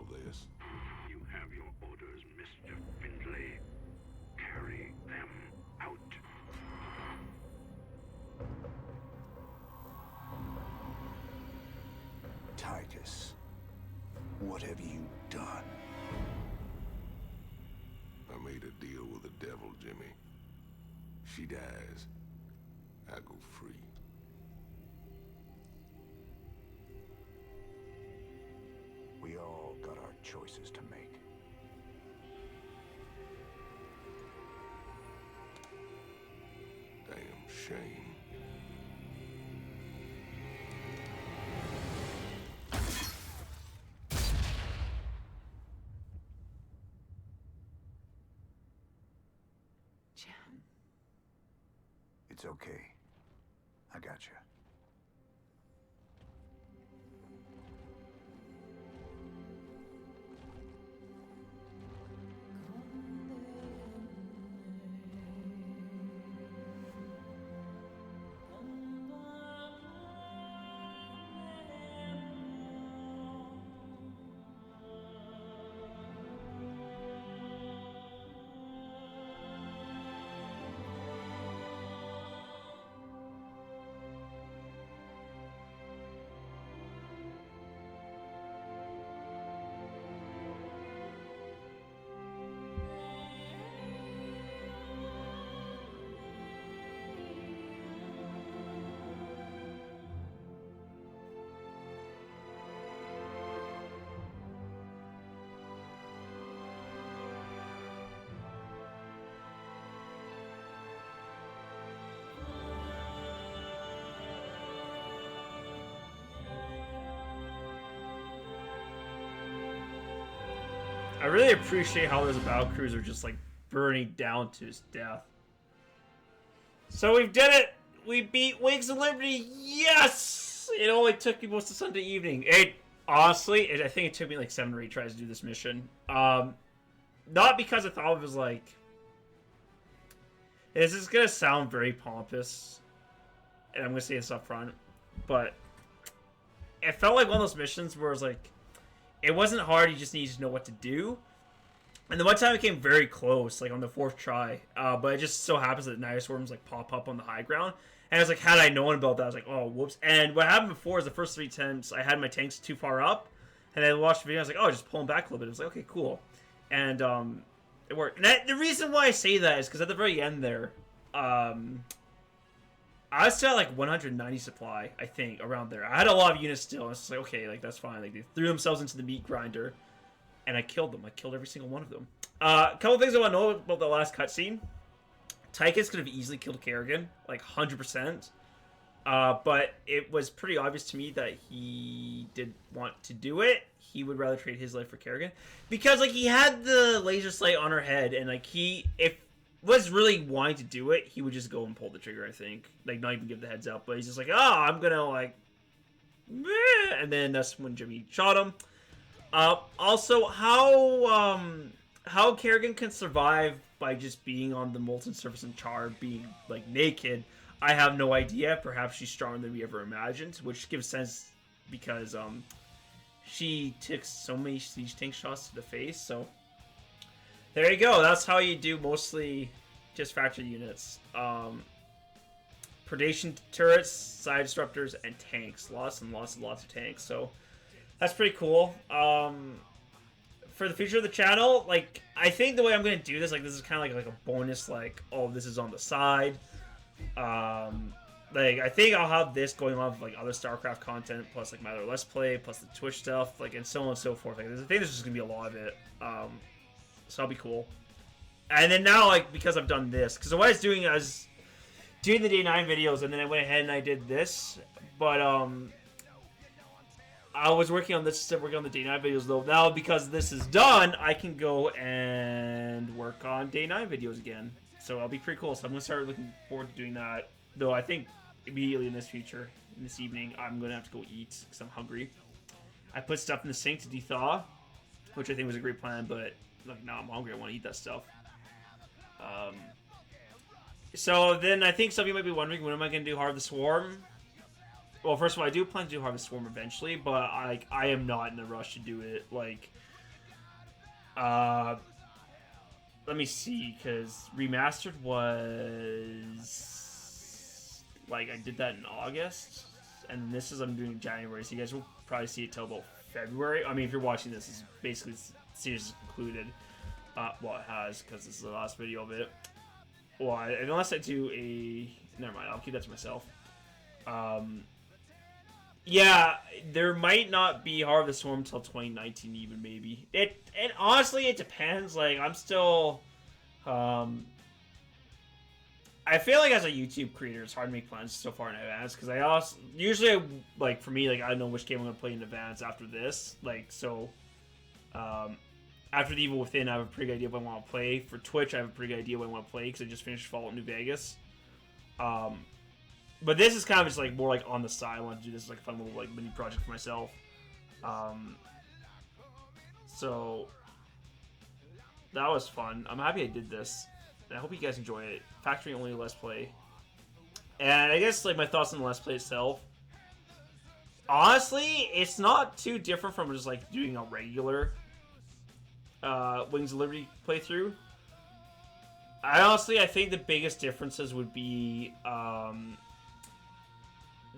all this? You have your orders, Mr. Findlay. Carry them out. Titus, what have you done? I made a deal with the devil, Jimmy. She dies, I go free. We all got our choices to make. Damn shame. It's okay. I got you. I really appreciate how those battle crews are just like burning down to his death. So we've did it! We beat Wings of Liberty! Yes! It only took me most of Sunday evening. Honestly, I think it took me like 7 or 8 tries to do this mission. Not because I thought it was like... This is gonna sound very pompous, and I'm gonna say this up front, but it felt like one of those missions where it's like, it wasn't hard, you just needed to know what to do. And the one time it came very close, like on the 4th try, but it just so happens that Night Swarms like pop up on the high ground. And I was like, had I known about that, I was like, oh, whoops. And what happened before is the first 3 times I had my tanks too far up, and I watched the video, I was like, oh, just pull them back a little bit. It was like, okay, cool. And it worked. And the reason why I say that is because at the very end there, I was still at like 190 supply, I think, around there. I had a lot of units still. I was just like, okay, like that's fine. Like they threw themselves into the meat grinder, and I killed them. I killed every single one of them. A couple things I want to know about the last cutscene. Tychus could have easily killed Kerrigan, like 100%. But it was pretty obvious to me that he did want to do it. He would rather trade his life for Kerrigan, because like he had the laser sight on her head, and like if was really wanting to do it, he would just go and pull the trigger, I think. Like, not even give the heads up. But he's just like, oh, I'm gonna, like... Meh. And then that's when Jimmy shot him. Also, how Kerrigan can survive by just being on the molten surface and char, being, like, naked, I have no idea. Perhaps she's stronger than we ever imagined, which gives sense because, she took so many siege tank shots to the face, so... There you go. That's how you do mostly just factory units. Predation turrets, side disruptors, and tanks. Lots and lots and lots of tanks. So that's pretty cool. For the future of the channel, like I think the way I'm going to do this, like this is kind of like a bonus. Like, oh, this is on the side. Like I think I'll have this going on with like other StarCraft content, plus like my other Let's Play, plus the Twitch stuff, like and so on and so forth. Like I think there's just going to be a lot of it. So that'll be cool. And then now, like, because I've done this, because what I was doing, I was doing the day 9 videos, and then I went ahead and I did this, but, I was working on this, still working on the day 9 videos, though. Now, because this is done, I can go and work on day 9 videos again. So that'll be pretty cool. So I'm going to start looking forward to doing that, though I think immediately in this future, in this evening, I'm going to have to go eat, because I'm hungry. I put stuff in the sink to de-thaw, which I think was a great plan, but... Like, now I'm hungry. I want to eat that stuff. So then I think some of you might be wondering, when am I going to do Heart of the Swarm? Well, first of all, I do plan to do Heart of the Swarm eventually, but I am not in a rush to do it. Like, Let me see, because remastered was like I did that in August, and this is I'm doing in January, so you guys will probably see it till about February. I mean, if you're watching this, is basically the series is concluded. Well, it has, because this is the last video of it. Well, unless I do a... Never mind, I'll keep that to myself. Yeah, there might not be Heart of the Swarm until 2019 even, maybe. And honestly, it depends. Like, I'm still... I feel like as a YouTube creator, it's hard to make plans so far in advance, because I also... Usually, like, for me, like, I don't know which game I'm going to play in advance after this. Like, so... After the Evil Within, I have a pretty good idea what I want to play. For Twitch, I have a pretty good idea what I want to play, because I just finished Fallout New Vegas. But this is kind of just like more like on the side. I want to do this as like a fun little like mini project for myself. So that was fun. I'm happy I did this. And I hope you guys enjoy it. Factory only Let's Play. And I guess like my thoughts on the Let's Play itself. Honestly, it's not too different from just like doing a regular Wings of Liberty playthrough. I think the biggest differences would be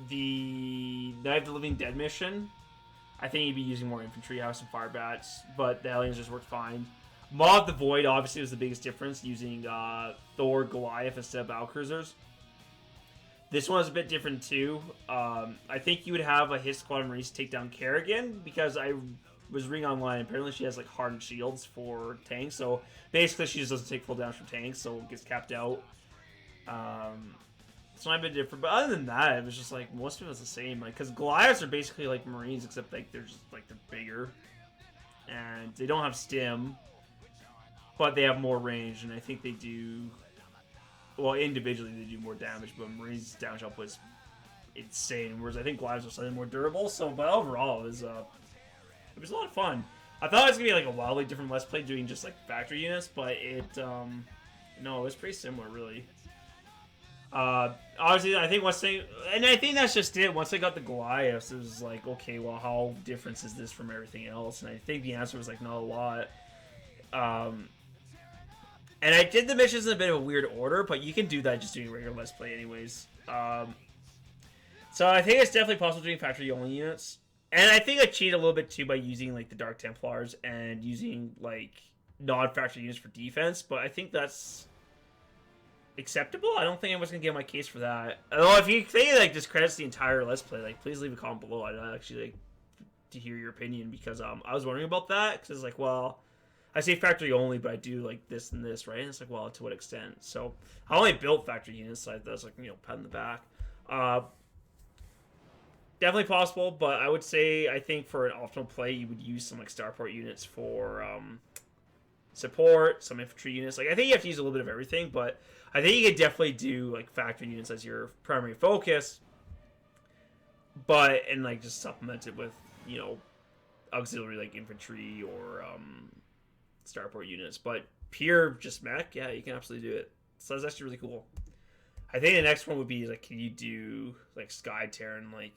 the Night of the Living Dead mission. I think you'd be using more infantry, have some fire bats, but the aliens just worked fine. Maw of the Void obviously was the biggest difference, using Thor, Goliath instead of battlecruisers. This one is a bit different too. I think you would have a hit squad of Marines take down Kerrigan, because I was reading online. Apparently she has like hardened shields for tanks, so basically she just doesn't take full damage from tanks, so it gets capped out. It's not a bit different, but other than that, it was just like most of it's the same. Like, because Goliaths are basically like Marines, except like they're just like they're bigger, and they don't have stim, but they have more range, and I think they do. Well, individually they do more damage, but Marines' damage output is insane. Whereas I think Goliaths are slightly more durable. So, but overall, it was a lot of fun. I thought it was gonna be like a wildly different Let's Play doing just like factory units, but it no, it was pretty similar really. Obviously, I think I think that's just it. Once I got the Goliaths, it was like, okay, well, how different is this from everything else? And I think the answer was like not a lot. And I did the missions in a bit of a weird order, but you can do that just doing regular Let's Play anyways. So I think it's definitely possible doing factory only units. And I think I cheated a little bit too by using like the Dark Templars and using like non-factory units for defense, but I think that's acceptable. I don't think anyone's gonna get my case for that. Although if you think it like discredits the entire Let's Play, like please leave a comment below. I'd actually like to hear your opinion, because I was wondering about that, because it's like, well, I say factory only, but I do like this and this, right? And it's like, well, to what extent? So I only built factory units, so that's like, you know, pat in the back. Definitely possible, but I would say I think for an optimal play, you would use some like starport units for support, some infantry units. Like I think you have to use a little bit of everything, but I think you could definitely do like factory units as your primary focus, and like just supplement it with, you know, auxiliary like infantry or starport units. But pure just mech, yeah, you can absolutely do it. So that's actually really cool. I think the next one would be like, can you do like Sky Terran, like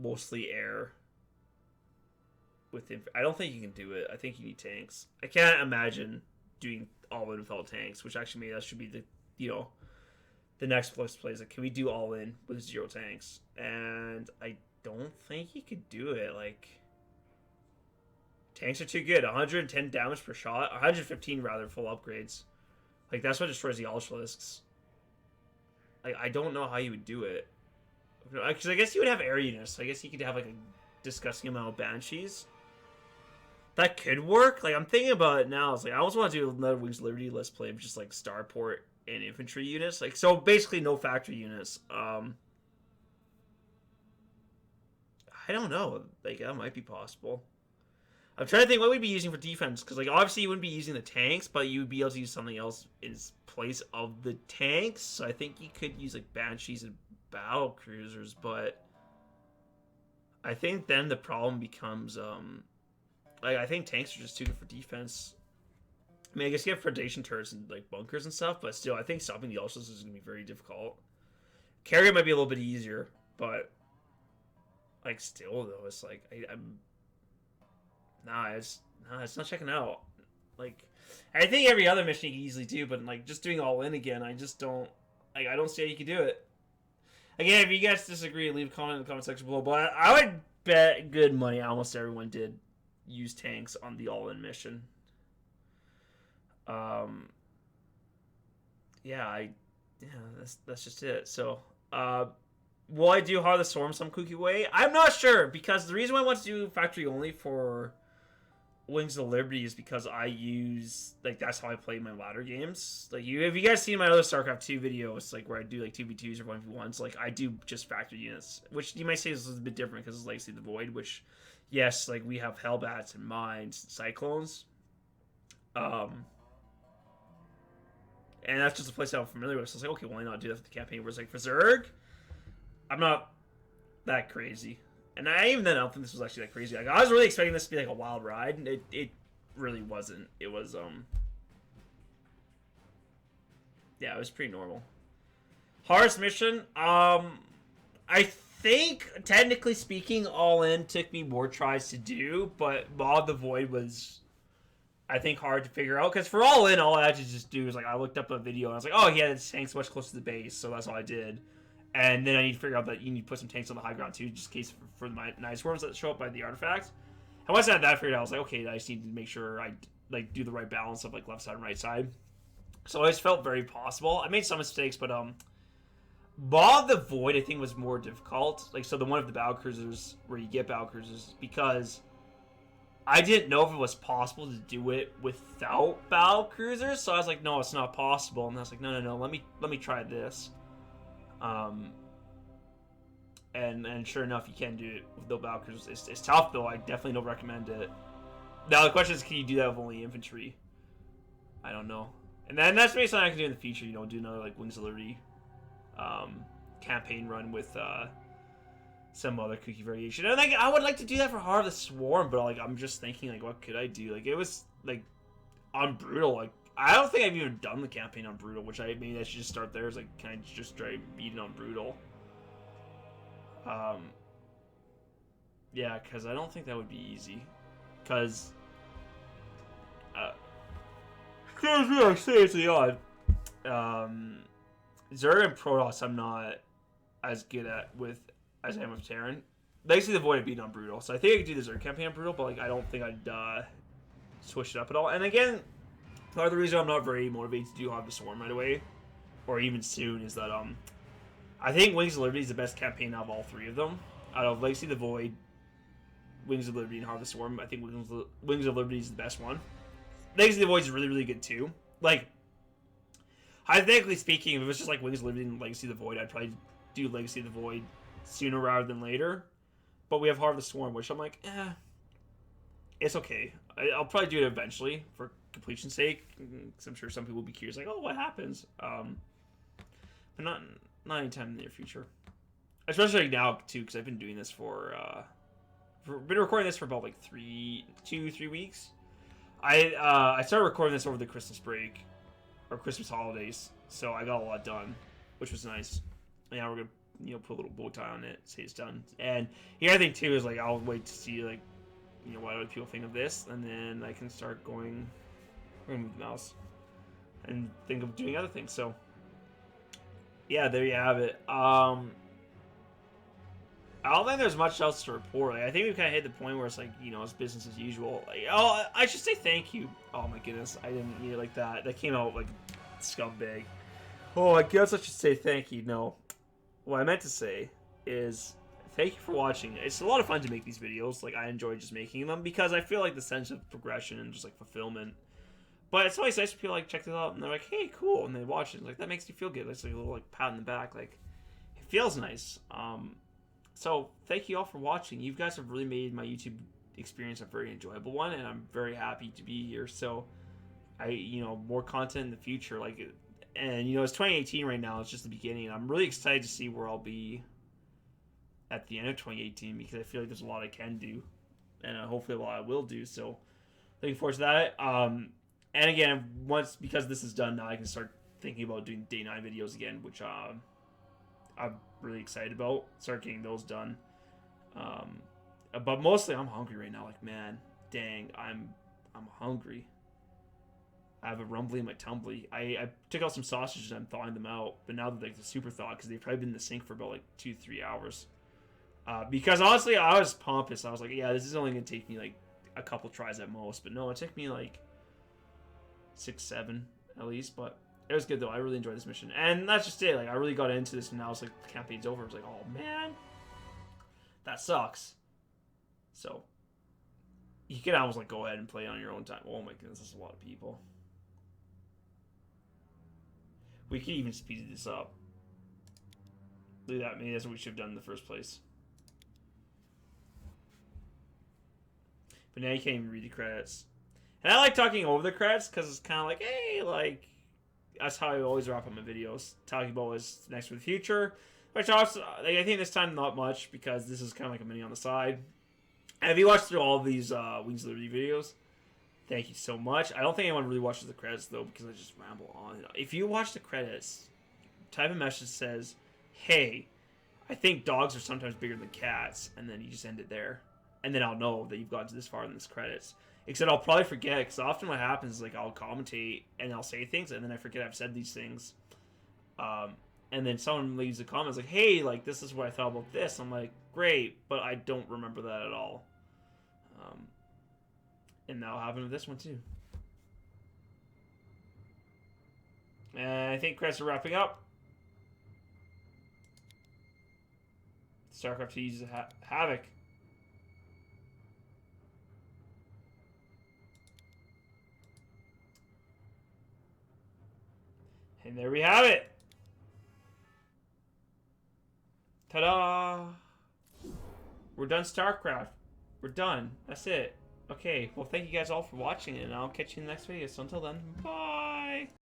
mostly air with I don't think you can do it. I think you need tanks. I can't imagine doing all in without tanks, which actually maybe that should be the, you know, the next place plays. Like, can we do all in with 0 tanks? And I don't think you could do it. Like, tanks are too good. 110 damage per shot, 115 rather, full upgrades. Like, that's what destroys the Ultralisks. Like, I don't know how you would do it, because I guess you would have air units. I guess you could have like a disgusting amount of Banshees. That could work. Like, I'm thinking about it now. It's like I almost want to do another Wings of Liberty Let's Play of just like starport and infantry units. Like, so basically no factory units. I don't know. Like, that might be possible. I'm trying to think what we'd be using for defense, because like obviously you wouldn't be using the tanks, but you would be able to use something else in place of the tanks. So I think you could use like Banshees and battle cruisers, but I think then the problem becomes like I think tanks are just too good for defense. I mean, I guess you have predation turrets and like bunkers and stuff, but still I think stopping the Ultras is going to be very difficult. Carrier might be a little bit easier, but like still though, it's like I'm nah, it's No, it's not checking out. Like, I think every other mission you can easily do, but like just doing all in again, I just don't. Like, I don't see how you can do it. Again, if you guys disagree, leave a comment in the comment section below. But I would bet good money almost everyone did use tanks on the all-in mission. Yeah, that's just it. So, will I do Heart of the Swarm some kooky way? I'm not sure, because the reason why I want to do factory only for Wings of Liberty is because I use, like, that's how I play my ladder games. Like, if you guys seen my other StarCraft 2 videos, like, where I do, like, 2v2s or 1v1s, like, I do just factory units, which you might say is a bit different because it's Legacy of the Void, which, yes, like, we have Hellbats and Mines and Cyclones. And that's just a place I'm familiar with, so it's like, okay, why not do that for the campaign? Whereas, like, for Zerg, I'm not that crazy. And even then, I don't think this was actually that crazy. Like, I was really expecting this to be like a wild ride, and it really wasn't. It was, yeah, it was pretty normal. Hardest mission, I think, technically speaking, All In took me more tries to do, but Maw of the Void was, I think, hard to figure out. Because for All In, all I had to just do was, like, I looked up a video, and I was like, oh, he had his tanks much closer to the base, so that's all I did. And then I need to figure out that you need to put some tanks on the high ground too, just in case for the night swarms that show up by the artifacts. And once I had that figured out, I was like, okay, I just need to make sure I like do the right balance of like left side and right side. So it just felt very possible. I made some mistakes, but Maw of the Void I think was more difficult. Like, so the one of the battle cruisers where you get battle cruisers, because I didn't know if it was possible to do it without battle cruisers. So I was like, no, it's not possible. And I was like, no, let me try this. And sure enough, you can do it with no battle cruisers. It's tough though. I definitely don't recommend it. Now the question is, can you do that with only infantry? I don't know. And then that's maybe something I can do in the future. You know, do another like Wings of Liberty campaign run with some other kooky variation. And like, I would like to do that for Heart of the Swarm, but like, I'm just thinking like, what could I do? Like, it was like on Brutal. Like, I don't think I've even done the campaign on Brutal, which maybe I should just start there. Is like, can I just try beating on Brutal? Yeah, because I don't think that would be easy. Because, seriously odd. Zerg and Protoss I'm not as good at as I am with Terran. Legacy of the Void I beat on Brutal, so I think I could do the Zerg campaign on Brutal, but like I don't think I'd switch it up at all. And again, part of the reason I'm not very motivated to do Heart of the Swarm right away, or even soon, is that I think Wings of Liberty is the best campaign out of all three of them. Out of Legacy of the Void, Wings of Liberty, and Heart of the Swarm, I think Wings of Liberty is the best one. Legacy of the Void is really, really good too. Like, hypothetically speaking, if it was just like Wings of Liberty and Legacy of the Void, I'd probably do Legacy of the Void sooner rather than later. But we have Heart of the Swarm, which I'm like, it's okay. I'll probably do it eventually for completion's sake, because I'm sure some people will be curious, like, oh, what happens? But not anytime in the near future. Especially now too, because I've been doing this for been recording this for about like 3 weeks. I started recording this over the Christmas break or Christmas holidays, so I got a lot done, which was nice. And now we're gonna put a little bow tie on it, say it's done. And the other thing too is like I'll wait to see like what other people think of this, and then I can start going. We're gonna move the mouse and think of doing other things. So yeah, there you have it. I don't think there's much else to report. Like, I think we've kind of hit the point where it's like, it's business as usual. Like, oh, I should say thank you. Oh my goodness, I didn't mean it like that. That came out like scumbag. Oh, I guess I should say thank you. No, what I meant to say is thank you for watching. It's a lot of fun to make these videos. Like, I enjoy just making them because I feel like the sense of progression and just like fulfillment. But it's always nice for people like check this out and they're like, hey, cool, and they watch it. Like, that makes you feel good. It's like a little like pat in the back. Like, it feels nice. So thank you all for watching. You guys have really made my YouTube experience a very enjoyable one, and I'm very happy to be here. So more content in the future. Like, and it's 2018 right now. It's just the beginning. I'm really excited to see where I'll be at the end of 2018 because I feel like there's a lot I can do, and hopefully a lot I will do. So looking forward to that. And again, because this is done now, I can start thinking about doing day 9 videos again, which I'm really excited about. Start getting those done. But mostly I'm hungry right now. Like, man, dang, I'm I'm hungry. I have a rumbly in my tumbly. I took out some sausages and I'm thawing them out, but now they're like the super thawed because they've probably been in the sink for about like 2-3 hours. Because honestly, I was pompous. I was like, yeah, this is only gonna take me like a couple tries at most, but no, it took me like 6-7 at least. But it was good though. I really enjoyed this mission, and that's just it. Like I really got into this, and now it's like the campaign's over. I was like, oh man, that sucks. So you can almost like go ahead and play on your own time. Oh my goodness, that's a lot of people. We could even speed this up. Look at that. Maybe that's what we should have done in the first place. But now you can't even read the credits. And I like talking over the credits because it's kind of like, hey, like, that's how I always wrap up my videos. Talking about what's next for the future. Which also, like, I think this time not much because this is kind of like a mini on the side. And if you watched through all of these Wings of Liberty videos, thank you so much. I don't think anyone really watches the credits, though, because I just ramble on. If you watch the credits, type a message that says, hey, I think dogs are sometimes bigger than cats, and then you just end it there. And then I'll know that you've gotten to this far in this credits. Except I'll probably forget, because often what happens is, like, I'll commentate, and I'll say things, and then I forget I've said these things. And then someone leaves a comment, like, hey, like, this is what I thought about this. I'm like, great, but I don't remember that at all. And that'll happen with this one, too. And I think credits are wrapping up. StarCraft 2 uses Havoc. And there we have it. Ta-da! We're done StarCraft. We're done. That's it. Okay, well, thank you guys all for watching, and I'll catch you in the next video. So until then, bye!